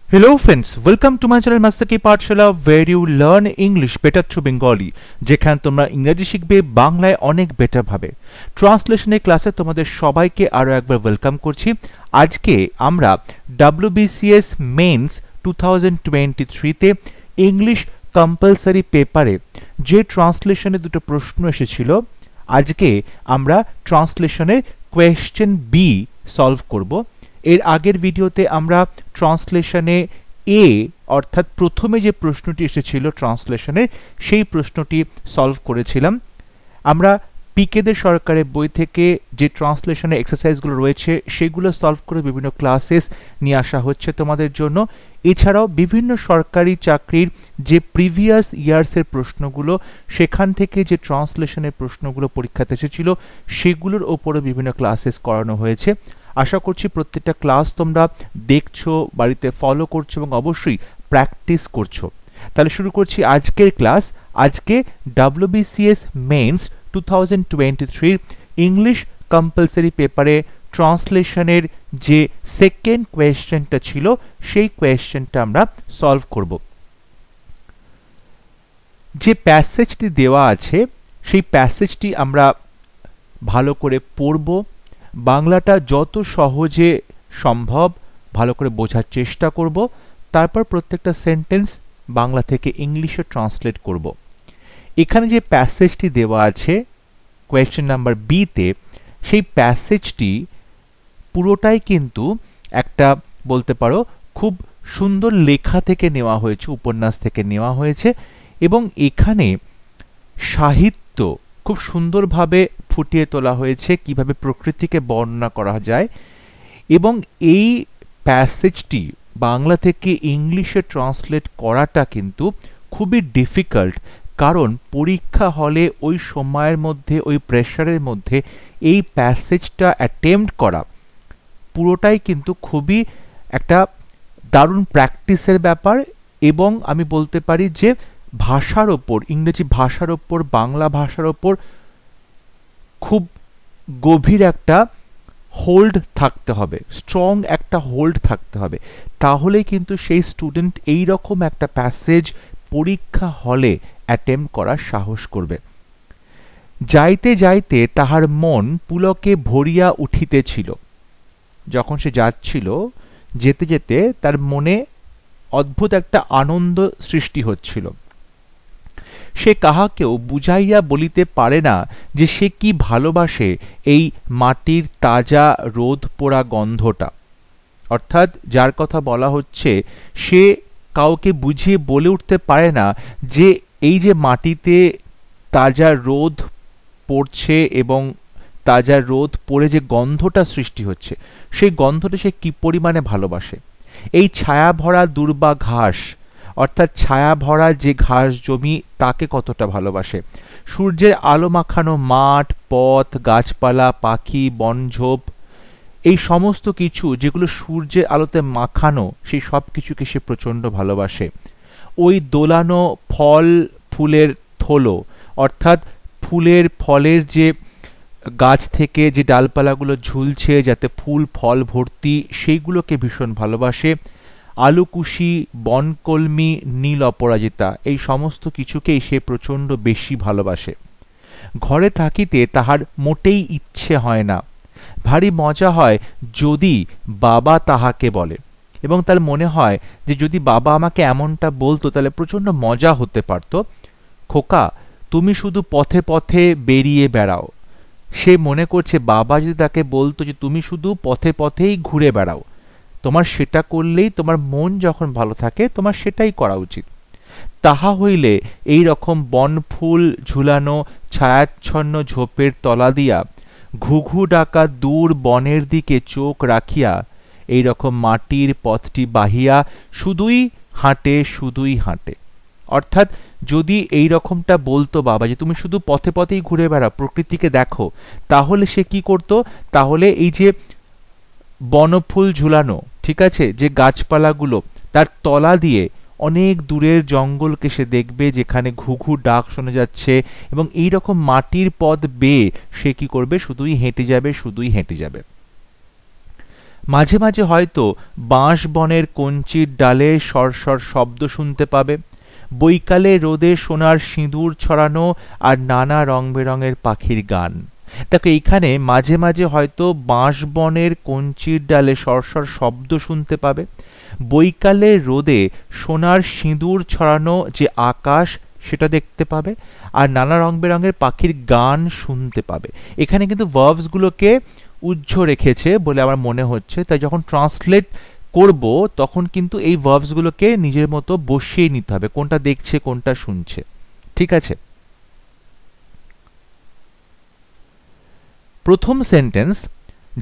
Hello friends, welcome to my channel Master Ki Pathshala where you learn English better through Bengali যেখানে তোমরা ইংরেজি শিখবে বাংলায় অনেক বেটার ভাবে। ট্রান্সলেশনের ক্লাসে তোমাদের সবাইকে আরো একবার ওয়েলকাম করছি। আজকে আমরা WBCS মেন্স 2023 তে ইংলিশ কম্পালসারি পেপারে যে ট্রান্সলেশনে দুটো প্রশ্ন এসেছিল আজকে আমরা ট্রান্সলেশনের কোয়েশ্চেন বি সলভ করব। এর আগের ভিডিওতে আমরা ট্রান্সলেশনে এ অর্থাৎ প্রথমে যে প্রশ্নটি এসেছিল ট্রান্সলেশনের সেই প্রশ্নটি সলভ করেছিলাম। আমরা পিকেদের সরকারের বই থেকে যে ট্রান্সলেশনের এক্সারসাইজগুলো রয়েছে সেগুলো সলভ করে বিভিন্ন ক্লাসেস নিয়ে আসা হচ্ছে তোমাদের জন্য। এছাড়াও বিভিন্ন সরকারি চাকরির যে প্রিভিয়াস ইয়ার্সের প্রশ্নগুলো সেখান থেকে যে ট্রান্সলেশনের প্রশ্নগুলো পরীক্ষাতে এসেছিল সেগুলোর ওপরে বিভিন্ন ক্লাসেস করানো হয়েছে। আশা করছি প্রত্যেকটা ক্লাস তোমরা দেখছো, বাড়িতে ফলো করছো এবং অবশ্যই প্র্যাকটিস করছো। তাহলে শুরু করছি আজকের ক্লাস। আজকে WBCS মেন্স 2023 ইংলিশ কম্পালসারি পেপারে ট্রান্সলেশনের যে সেকেন্ড কোয়েশ্চেনটা ছিল সেই কোয়েশ্চেনটা আমরা সলভ করব। যে প্যাসেজটি দেওয়া আছে সেই প্যাসেজটি আমরা ভালো করে পড়ব, বাংলাটা যত সহজে সম্ভব ভালো করে বোঝার চেষ্টা করব, তারপর প্রত্যেকটা সেন্টেন্স বাংলা থেকে ইংলিশে ট্রান্সলেট করব। এখানে যে প্যাসেজটি দেওয়া আছে কোয়েশ্চেন নাম্বার বি তে, সেই প্যাসেজটি পুরোটাই কিন্তু একটা বলতে পারো খুব সুন্দর লেখা থেকে নেওয়া হয়েছে, উপন্যাস থেকে নেওয়া হয়েছে এবং এখানে সাহিত্য খুব সুন্দরভাবে ফুটিয়ে তোলা হয়েছে, কিভাবে প্রকৃতিকে বর্ণনা করা যায়। এবং এই প্যাসেজটি বাংলা থেকে ইংলিশে ট্রান্সলেট করাটা কিন্তু খুবই ডিফিকাল্ট, কারণ পরীক্ষা হলে ওই সময়ের মধ্যে ওই প্রেশারের মধ্যে এই প্যাসেজটা অ্যাটেম্প্ট করা পুরোটাই কিন্তু খুবই একটা দারুণ প্র্যাকটিসের ব্যাপার। এবং আমি বলতে পারি যে ভাষার ওপর, ইংরেজি ভাষার ওপর, বাংলা ভাষার ওপর খুব গভীর একটা হোল্ড থাকতে হবে, স্ট্রং একটা হোল্ড থাকতে হবে, তাহলেই কিন্তু সেই স্টুডেন্ট এই রকম একটা প্যাসেজ পরীক্ষা হলে অ্যাটেম্প্ট করার সাহস করবে। যাইতে যাইতে তাহার মন পুলকে ভরিয়া উঠিতেছিল। যখন সে যাচ্ছিল, যেতে যেতে তার মনে অদ্ভুত একটা আনন্দ সৃষ্টি হচ্ছিল। সে কাহাকেও বুঝাইয়া বলিতে পারে না যে সে কি ভালোবাসে এই মাটির তাজা রোদ পোড়া গন্ধটা। অর্থাৎ যার কথা বলা হচ্ছে সে কাউকে বুঝিয়ে বলে উঠতে পারে না যে এই যে মাটিতে তাজা রোদ পড়ছে এবং তাজা রোদ পড়ে যে গন্ধটা সৃষ্টি হচ্ছে সেই গন্ধটা সে কি পরিমাণে ভালোবাসে। এই ছায়া ভরা দুর্বা ঘাস, অর্থাৎ ছায়া ভরা যে ঘাস জমি তাকে কতটা ভালোবাসে। সূর্যের আলো মাখানো মাঠ, পথ, গাছপালা, পাখি, বনঝোপ, এই সমস্ত কিছু যেগুলো সূর্যের আলোতে মাখানো সেই সব কিছুকে সে প্রচণ্ড ভালোবাসে। ওই দোলানো ফল ফুলের থলো, অর্থাৎ ফুলের ফলের যে গাছ থেকে যে ডালপালাগুলো ঝুলছে যাতে ফুল ফল ভর্তি, সেইগুলোকে ভীষণ ভালোবাসে। আলুকুশি, বনকলমি, নীল অপরাজিতা, এই সমস্ত কিছুকেই সে প্রচণ্ড বেশি ভালোবাসে। ঘরে থাকিতে তাহার মোটেই ইচ্ছে হয় না। ভারী মজা হয় যদি বাবা তাহাকে বলে, এবং তার মনে হয় যে যদি বাবা আমাকে এমনটা বলতো তাহলে প্রচণ্ড মজা হতে পারত। খোকা, তুমি শুধু পথে পথে বেরিয়ে বেড়াও। সে মনে করছে বাবা যদি তাকে বলতো যে তুমি শুধু পথে পথেই ঘুরে বেড়াও, তোমার সেটা করলেই, তোমার মন যখন ভালো থাকে তোমার সেটাই করা উচিত। তাহা হইলে এই রকম বনফুল ঝুলানো ছায়াচ্ছন্ন ঝোপের তলা দিয়া ঘুঘু ডাকা দূর বনের দিকে চোখ রাখিয়া এই রকম মাটির পথটি বাহিয়া শুধুই হাঁটে, শুধুই হাঁটে। অর্থাৎ যদি এই রকমটা বলতো বাবা যে তুমি শুধু পথে পথেই ঘুরে বেড়াও, প্রকৃতিকে দেখো, তাহলে সে কি করতো, তাহলে এই যে বনফুল ঝুলানো, ঠিক আছে, যে গাছপালাগুলো তার তলা দিয়ে অনেক দূরের জঙ্গলকে সে দেখবে যেখানে ঘুঘু ডাক শোনা যাচ্ছে, এবং এই রকম মাটির পথ বেয়ে সে কি করবে, শুধুই হেঁটে যাবে, শুধুই হেঁটে যাবে। মাঝে মাঝে হয়তো বাঁশ বনের কঞ্চির ডালে সরসর শব্দ শুনতে পাবে, বৈকালে রোদে সোনার সিঁদুর ছড়ানো আর নানা রং বেরঙের পাখির গান। দেখো এইখানে মাঝে মাঝে হয়তো বাঁশ বনের কঞ্চির ডালে সরসর শব্দ শুনতে পাবে, বৈকালে রোদে সোনার সিঁদুর ছড়ানো যে আকাশ সেটা দেখতে পাবে, আর নানা রং বেরঙের পাখির গান শুনতে পাবে। এখানে কিন্তু ভার্বসগুলোকে উজ্জ্ব রেখেছে বলে আমার মনে হচ্ছে, তাই যখন ট্রান্সলেট করব তখন কিন্তু এই ভার্বসগুলোকে নিজের মতো বসিয়ে নিতে হবে, কোনটা দেখছে কোনটা শুনছে। ঠিক আছে, প্রথম সেন্টেন্স,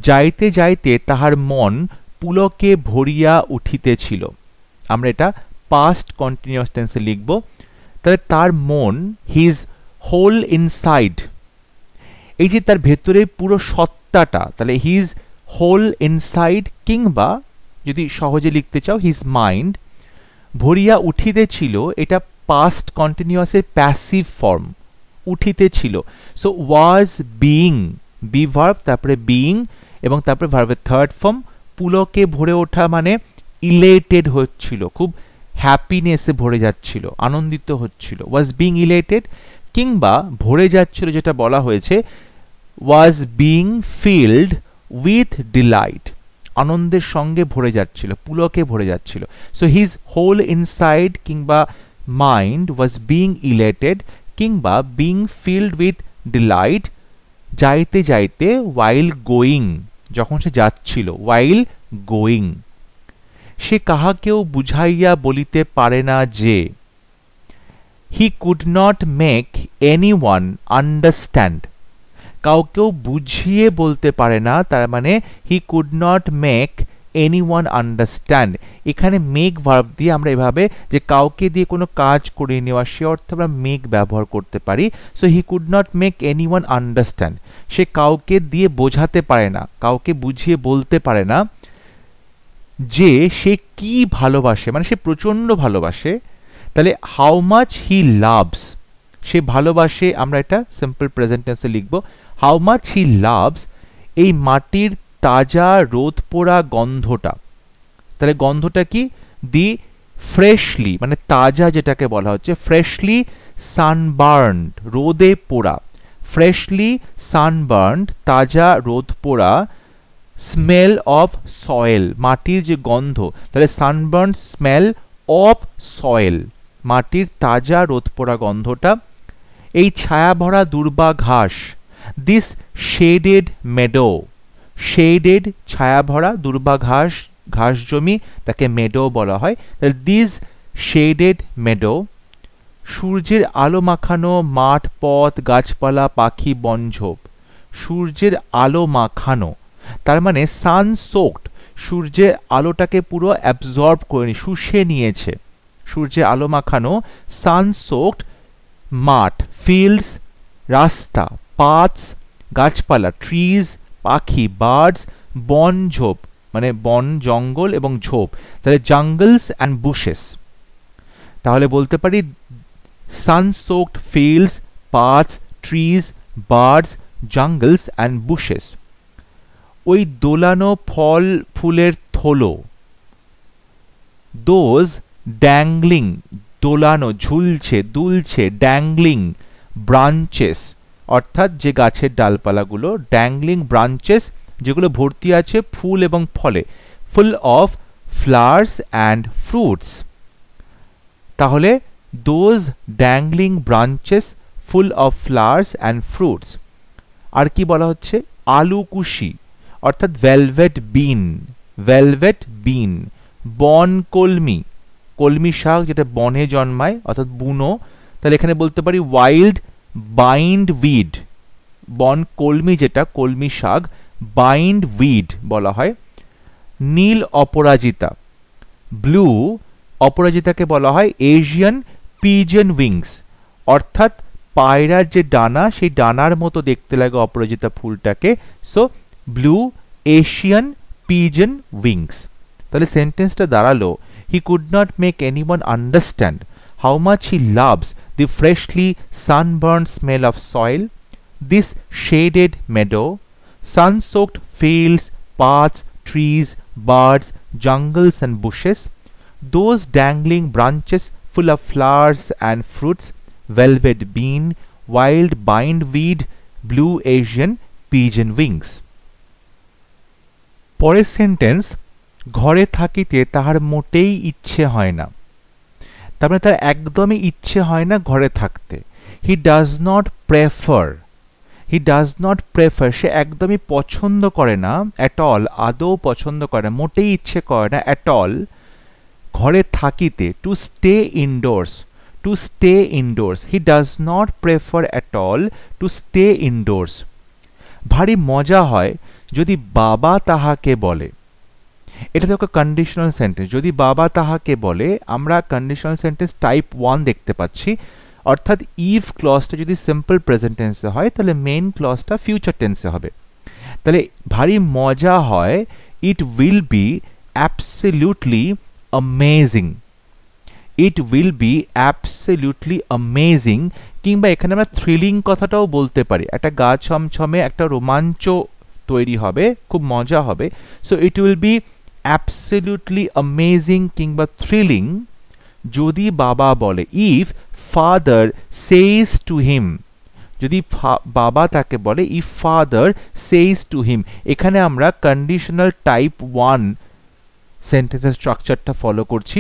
যাইতে যাইতে তাহার মন পুলকে ভরিয়া উঠিতেছিল। আমরা এটা পাস্ট কন্টিনিউয়াস টেন্সে লিখব। তাহলে তার মন, হিজ হোল ইনসাইড, এই যে তার ভেতরে পুরো সত্তাটা, তাহলে হিজ হোল ইনসাইড, কিংবা যদি সহজে লিখতে চাও হিজ মাইন্ড, ভরিয়া উঠিতেছিল, এটা পাস্ট কন্টিনিউয়াসের প্যাসিভ ফর্ম, উঠিতেছিল। So was being, be verb, তারপরে বিইং এবং তারপরে ভার্বের থার্ড ফর্ম। পুলকে ভরে ওঠা মানে ইলেটেড হচ্ছিল, খুব হ্যাপিনেসে ভরে যাচ্ছিল, আনন্দিত হচ্ছিল, ওয়াজ বিইং ইলেটেড, কিংবা ভরে যাচ্ছিল যেটা বলা হয়েছে ওয়াজ বিইং ফিল্ড উইথ ডিলাইট, আনন্দের সঙ্গে ভরে যাচ্ছিল, পুলকে ভরে যাচ্ছিল। সো হিজ হোল ইনসাইড কিংবা মাইন্ড ওয়াজ বিইং ইলেটেড কিংবা বিইং ফিল্ড উইথ ডিলাইট, যাইতে যাইতে, ওয়াইল গোয়িং, যখন সে যাচ্ছিল, ওয়াইল গোয়িং। সে কাহাকেও বুঝাইয়া বলিতে পারে না যে, he could not make anyone understand, কাউকেও বুঝিয়ে বলতে পারে না, তার মানে he could not make anyone understand. এখানে মেক ভার্ব দিয়ে আমরা এভাবে যে কাউকে দিয়ে কোনো কাজ করে নেওয়া, সে অর্থে আমরা মেক ব্যবহার করতে পারি। So he could not make anyone understand, সে কাউকে দিয়ে বোঝাতে পারে না, কাউকে বুঝিয়ে বলতে পারে না যে সে কি ভালোবাসে, মানে সে প্রচন্ড ভালোবাসে। তাহলে হাউ মাচ হি লাভস, সে ভালোবাসে, আমরা এটা সিম্পল প্রেজেন্ট টেন্সে লিখব, হাউ মাচ হি লাভস এই মাটির তাজা রোদ পোড়া গন্ধটা। তাহলে গন্ধটা কি, দি ফ্রেশলি, মানে তাজা যেটাকে বলা হচ্ছে, ফ্রেশলি সানবার্নড, রোদে পোড়া, ফ্রেশলি সানবার্নড, তাজা রোদ পোড়া, স্মেল অফ সয়েল, মাটির যে গন্ধ, তাহলে সানবার্ন স্মেল অফ সয়েল, মাটির তাজা রোদ পোড়া গন্ধটা। এই ছায়া ভরা দুর্বা ঘাস, দিস শেডেড মেডো, শেডেড ছায়া ভরা, দুর্বা ঘাস, ঘাস জমি, তাকে মেডো বলা হয়। তাহলে দিস শেডেড মেডো, সূর্যের আলো মাখানো মাঠ পথ গাছপালা পাখি বনঝোপ, সূর্যের আলো মাখানো তার মানে সান সোকড, সূর্যের আলোটাকে পুরো অ্যাবজর্ব করে শুষে নিয়েছে, সূর্যের আলো মাখানো, সান সোকড মাঠ, ফিল্ডস রাস্তা, পাথস গাছপালা, ট্রিজ পাখি, বার্ডস বনঝোপ মানে বন জঙ্গল এবং ঝোপ, তাহলে জঙ্গলস অ্যান্ড বুশেস। তাহলে বলতে পারি sun soaked fields, paths, trees, birds, jungles and bushes. ওই দোলানো ফল ফুলের থলো, দোজ ড্যাংলিং, দোলানো ঝুলছে দুলছে, ড্যাংলিং ব্রাঞ্চেস, অর্থাৎ যে গাছের ডালপালাগুলো, ড্যাংলিং ব্রাঞ্চেস যেগুলো ভর্তি আছে ফুল এবং ফলে, full of flowers and fruits. তাহলে those dangling branches full of flowers and fruits. আর কি বলা হচ্ছে, আলু কুশি অর্থাৎ ভেলভেট বিন, ভেলভেট বিন, বন কলমি, কলমি শাক যেটা বনে জন্মায় অর্থাৎ বুনো, তাহলে এখানে বলতে পারি ওয়াইল্ড বাইন্ড উইড, বন কলমি যেটা কলমি শাক, বাইন্ড উইড বলা হয়। নীল অপরাজিতা, ব্লু অপরাজিতাকে বলা হয় এশিয়ান পিজন উইংস, অর্থাৎ পায়রার যে ডানা সেই ডানার মতো দেখতে লাগে অপরাজিতা ফুলটাকে। So blue Asian pigeon wings. তাহলে সেন্টেন্সটা দাঁড়ালো, he could not make anyone understand how much he loves the freshly sunburned smell of soil, this shaded meadow, sun-soaked fields, paths, trees, birds, jungles and bushes, those dangling branches full of flowers and fruits, velvet bean, wild bindweed, blue Asian pigeon wings. পরের sentence, ঘরে থাকিতে তাহার মোটেই ইচ্ছে হয় না। তার মানে তার একদমই ইচ্ছে হয় না ঘরে থাকতে। He does not prefer, he does not prefer, সে একদমই পছন্দ করে না, অ্যাট অল, আদৌ পছন্দ করে না, মোটেই ইচ্ছে করে না, অ্যাট অল, ঘরে থাকিতে, to stay endorse, to stay endorse, he does not prefer at all to stay endorse. ভারী মজা হয় যদি বাবা তাহাকে বলে। এটা তো কন্ডিশনাল সেন্টেন্স। যদি বাবা তাহাকে বলে, আমরা কন্ডিশনাল সেন্টেন্স টাইপ 1 দেখতে পাচ্ছি। অর্থাৎ ইফ ক্লজটা যদি সিম্পল প্রেজেন্ট টেন্সে হয় তাহলে মেইন ক্লজটা ফিউচার টেন্সে হবে। তাহলে ভারী মজা হয়, it will be absolutely amazing, it will be absolutely amazing. কিংবা এখানে আমরা থ্রিলিং কথাটাও বলতে পারি, একটা গা ছমছমে একটা রোমাঞ্চ তৈরি হবে, খুব মজা হবে। So it will be absolutely amazing কিংবা থ্রিলিং যদি বাবা বলে। If father says to him, যদি বাবা তাকে বলে, if father says to him. এখানে আমরা কন্ডিশনাল টাইপ 1 সেন্টেন্সের স্ট্রাকচারটা ফলো করছি।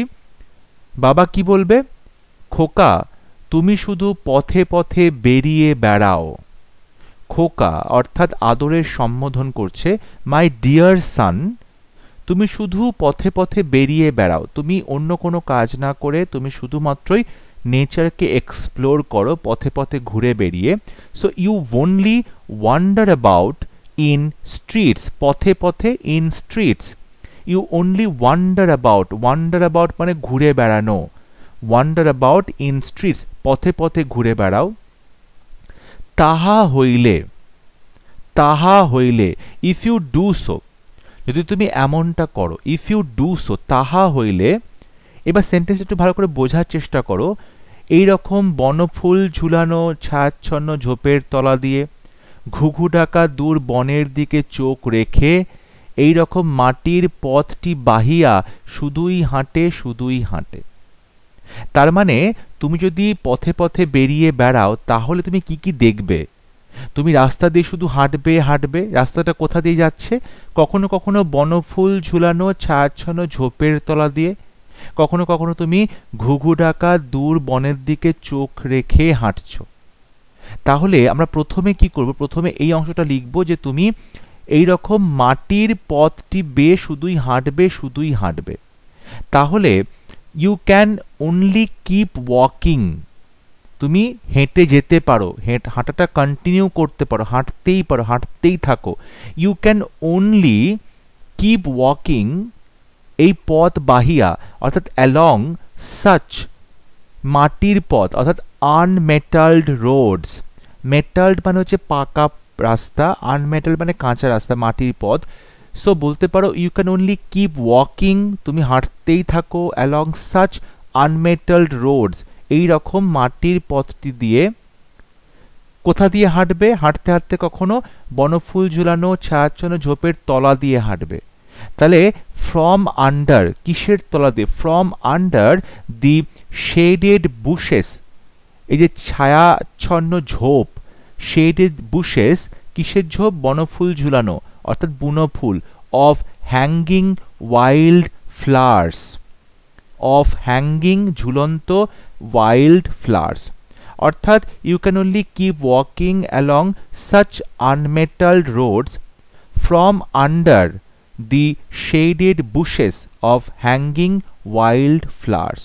বাবা কি বলবে? খোকা তুমি শুধু পথে পথে বেরিয়ে বেড়াও। খোকা অর্থাৎ আদরের সম্বোধন করছে, মাই ডিয়ার সান, তুমি শুধু পথে পথে বেরিয়ে বেড়াও, তুমি অন্য কোনো কাজ না করে তুমি শুধুমাত্রই নেচারকে এক্সপ্লোর করো পথে পথে ঘুরে বেরিয়ে। So you only wander about in streets, পথে পথে in streets, you only wander about মানে ঘুরে বেড়ানো, ওয়ান্ডার অ্যাবাউট ইন স্ট্রিটস, পথে পথে ঘুরে বেড়াও। তাহা হইলে, তাহা হইলে, ইফ ইউ ডু সো, যদি তুমি এমনটা করো, ইফ ইউ ডু সো, তাহা হইলে। এবার সেন্টেন্স একটু ভালো করে বোঝার চেষ্টা করো। এই রকম বনফুল ঝুলানো ছায়াচ্ছন্ন ঝোপের তলা দিয়ে, ঘুঘু ডাকা দূর বনের দিকে চোখ রেখে, এই রকম মাটির পথটি বাহিয়া শুধুই হাঁটে, শুধুই হাঁটে। তার মানে তুমি যদি পথে পথে বেরিয়ে বেড়াও তাহলে তুমি কি কি দেখবে? তুমি রাস্তা দিয়ে শুধু হাঁটবে হাঁটবে, রাস্তাটা কোথা দিয়ে যাচ্ছে? কখনো কখনো বনফুল ঝুলানো ছায়াচ্ছন্ন ঝোপের তলা দিয়ে, কখনো কখনো তুমি ঘুঘু ডাকা দূর বনের দিকে চোখ রেখে হাঁটছ। তাহলে আমরা প্রথমে কি করব? প্রথমে এই অংশটা লিখব যে তুমি এই রকম মাটির পথটি বেয়ে শুধুই হাঁটবে, শুধুই হাঁটবে। তাহলে you can only keep walking, তুমি হেঁটে যেতে পারো, হাঁটাটা কন্টিনিউ করতে পারো, হাঁটতেই পারো, হাঁটতেই থাকো। You can only keep walking, এই পথ বাহিয়া, অর্থাৎ অ্যালং সাচ, মাটির পথ, অর্থাৎ আনমেটালড রোডস। মেটালড মানে হচ্ছে পাকা রাস্তা, আনমেটালড মানে কাঁচা রাস্তা, মাটির পথ। সো বলতে পারো you can only keep walking, তুমি হাঁটতেই থাকো, অ্যালং সাচ আনমেটালড রোডস, এই রকম মাটির পথটি দিয়ে। কোথা দিয়ে হাঁটবে? হাঁটতে হাঁটতে কখনো বনফুল ঝুলানো ছায়াচ্ছন্ন ঝোপের তলা দিয়ে হাঁটবে। তাহলে ফ্রম আন্ডার, কিসের তলা দিয়ে? From under the shaded bushes, এই যে ছায়াচ্ছন্ন ঝোপ, শেডেড বুশেস, কিসের ঝোপ? বনফুল ঝুলানো, অর্থাৎ বুনো ফুল। Of hanging wild flowers, of hanging ঝুলন্ত ওয়াইল্ড ফ্লাওয়ার্স। অর্থাৎ you can only keep walking along such unmetalled roads from under the shaded bushes of hanging wild flowers.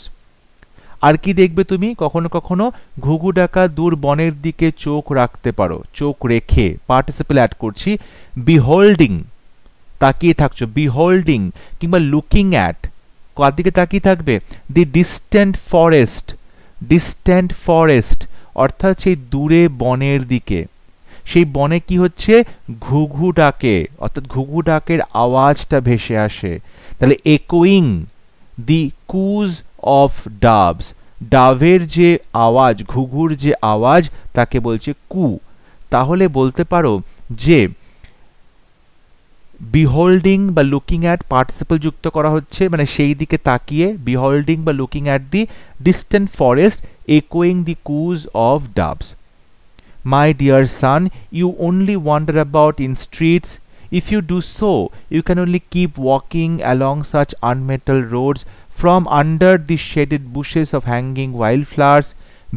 আর কি দেখবে তুমি? কখনো কখনো ঘুঘু ডাকা দূর বনের দিকে চোখ রাখতে পারো, চোখ রেখে, পার্টিসিপল অ্যাড করছি। বিহোল্ডিং, তাকিয়ে থাকছো, বিহোল্ডিং, কিংবা লুকিং অ্যাট, কার দিকে তাকিয়ে থাকবে? দি ডিস্ট্যান্ট ফরেস্ট, ডিস্ট্যান্ট ফরেস্ট, অর্থাৎ সেই দূরে বনের দিকে। সেই বনে কি হচ্ছে? ঘুঘু ডাকে, অর্থাৎ ঘুঘু ডাকের আওয়াজটা ভেসে আসে। তাহলে একুইং দি কুজ অফ ডাভস, ডাভের যে আওয়াজ, ঘুঘুর যে আওয়াজ, তাকে বলছে কু। তাহলে বলতে পারো যে বিহোল্ডিং বা লুকিং অ্যাট পার্টিসিপল যুক্ত করা হচ্ছে, মানে সেই দিকে তাকিয়ে, বিহোল্ডিং বা looking at the distant forest echoing the coos of doves. My dear son, you only wander about in streets. If you do so, you can only keep walking along such unmetalled roads from under the shaded bushes of hanging wildflowers,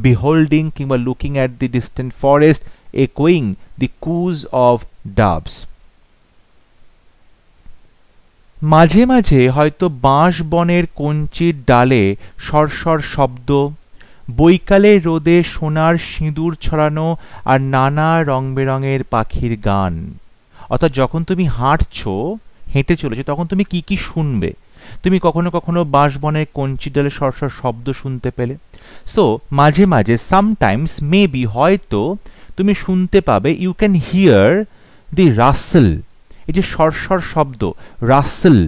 beholding কিংবা looking at the distant forest, echoing the coos of doves. মাঝে মাঝে হয়তো বাঁশ বনের কঞ্চির ডালে সরসর শব্দ, বৈকালে রোদে সোনার সিঁদুর ছড়ানো আর নানা রং বেরঙের পাখির গান। অর্থাৎ যখন তুমি হাঁটছো, হেঁটে চলেছো, তখন তুমি কি কি শুনবে? তুমি কখনো কখনো বাঁশবনের কঞ্চির ডালে সরসর শব্দ শুনতে পেলে। সো মাঝে মাঝে সামটাইমস মেবি হয়তো তুমি শুনতে পাবে, you can hear the Rasel, এই যে সরসর শব্দ, রাসেল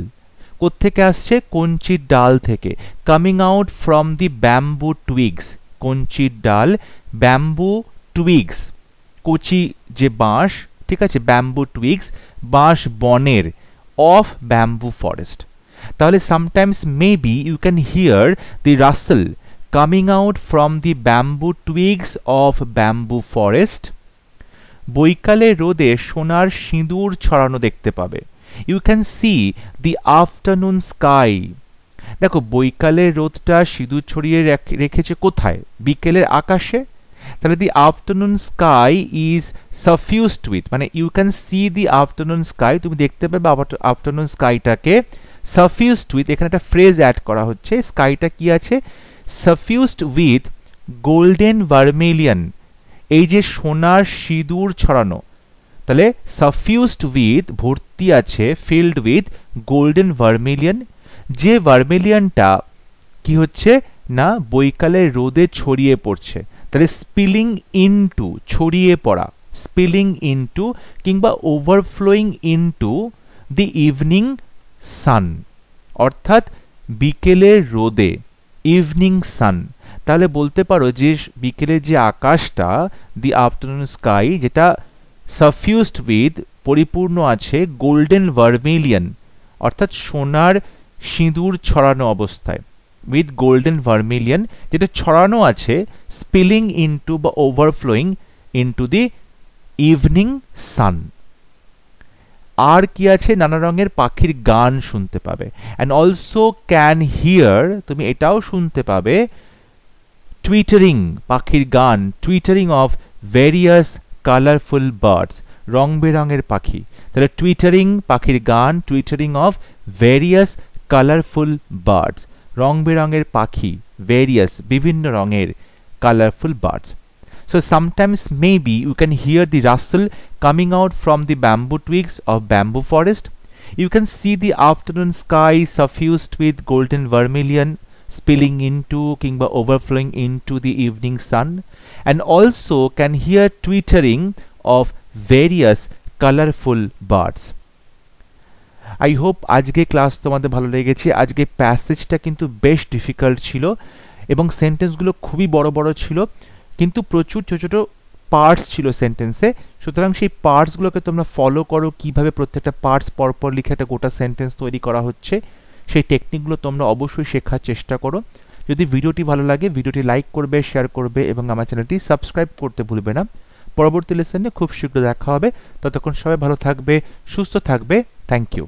কোত্থেকে আসছে? কঞ্চির ডাল থেকে। Coming out from the bamboo twigs, কঞ্চির ডাল, ব্যাম্বু টুইগস, কচি যে বাঁশ, ঠিক আছে, ব্যাম্বু টুইগস, বাঁশ বনের, অফ ব্যাম্বু ফরেস্ট। তাহলে sometimes maybe you can hear the rustle coming out from the bamboo twigs of bamboo forest. বৈকালে রোদে সোনার সিঁদুর ছড়ানো দেখতে পাবে। You can see the afternoon sky. দেখো, বৈকালের রোদটা সিঁদুর ছড়িয়ে রেখেছে কোথায়? বিকেলের আকাশে। তাহলে the afternoon sky is suffused with, মানে you can see the afternoon sky, তুমি দেখতে পাবে আফটারনুন স্কাইটাকে সাফিউজড উইথ, এখানে একটা ফ্রেজ অ্যাড করা হচ্ছে। স্কাইটা কি আছে? সাফিউজড উইথ গোল্ডেন ভার্মিলিয়ন, এই যে সোনার সিঁদুর ছড়ানো, তাহলে সাফিউজড উইথ ভর্তি আছে, ফিল্ড উইথ গোল্ডেন ভার্মিলিয়ন, যে ভার্মিলিয়নটা কি হচ্ছে না বৈকালের রোদে ছড়িয়ে পড়ছে। তাহলে স্পিলিং ইনটু, ছড়িয়ে পড়া, স্পিলিং ইনটু কিংবা ওভারফ্লোয়িং ইনটু দি ইভিনিং সান, অর্থাৎ বিকেলের রোদে, ইভিনিং সান। তাহলে বলতে পারো যে বিকেলের যে আকাশটা, দি আফটারনুন স্কাই, যেটা সাফিউজড উইথ, পরিপূর্ণ আছে গোল্ডেন ভার্মিলিয়ন, অর্থাৎ সোনার সিঁদুর ছড়ানো অবস্থায়, উইথ গোল্ডেন ভার্মিলিয়ন, যেটা ছড়ানো আছে স্পিলিং ইনটু বা ওভারফ্লোয়িং ইনটু দি ইভিনিং সান। আর কি আছে? নানা রঙের পাখির গান শুনতে পাবে। অ্যান্ড অলসো ক্যান হিয়ার, তুমি এটাও শুনতে পাবে, টুইটারিং, পাখির গান, twittering of various colourful birds, রং বেরঙের পাখি। তাহলে টুইটারিং, পাখির গান, twittering of various colourful birds, রং বেরঙের পাখি, ভেরিয়াস, বিভিন্ন রঙের, colourful birds. So sometimes maybe you can hear the rustle coming out from the bamboo twigs of bamboo forest. You can see the afternoon sky suffused with golden vermilion, spilling into kingba overflowing into the evening sun, and also can hear twittering of various colorful birds. I hope আজকে class তোমাদের ভালো লেগেছে। আজকে প্যাসেজটা কিন্তু বেশ difficult ছিল এবং সেন্টেন্সগুলো খুবই বড় বড় ছিল, কিন্তু প্রচুর ছোট ছোট পার্টস ছিল সেন্টেন্সে। সুতরাং সেই পার্টসগুলোকে তোমরা ফলো করো, কিভাবে প্রত্যেকটা পার্টস পরপর লিখে একটা গোটা সেন্টেন্স তৈরি করা হচ্ছে, সেই টেকনিকগুলো তোমরা অবশ্যই শেখার চেষ্টা করো। যদি ভিডিওটি ভালো লাগে, ভিডিওটি লাইক করবে, শেয়ার করবে এবং আমার চ্যানেলটি সাবস্ক্রাইব করতে ভুলবে না। পরবর্তী লেসনে খুব শীঘ্র দেখা হবে। ততক্ষণ সবাই ভালো থাকবে, সুস্থ থাকবে। Thank you.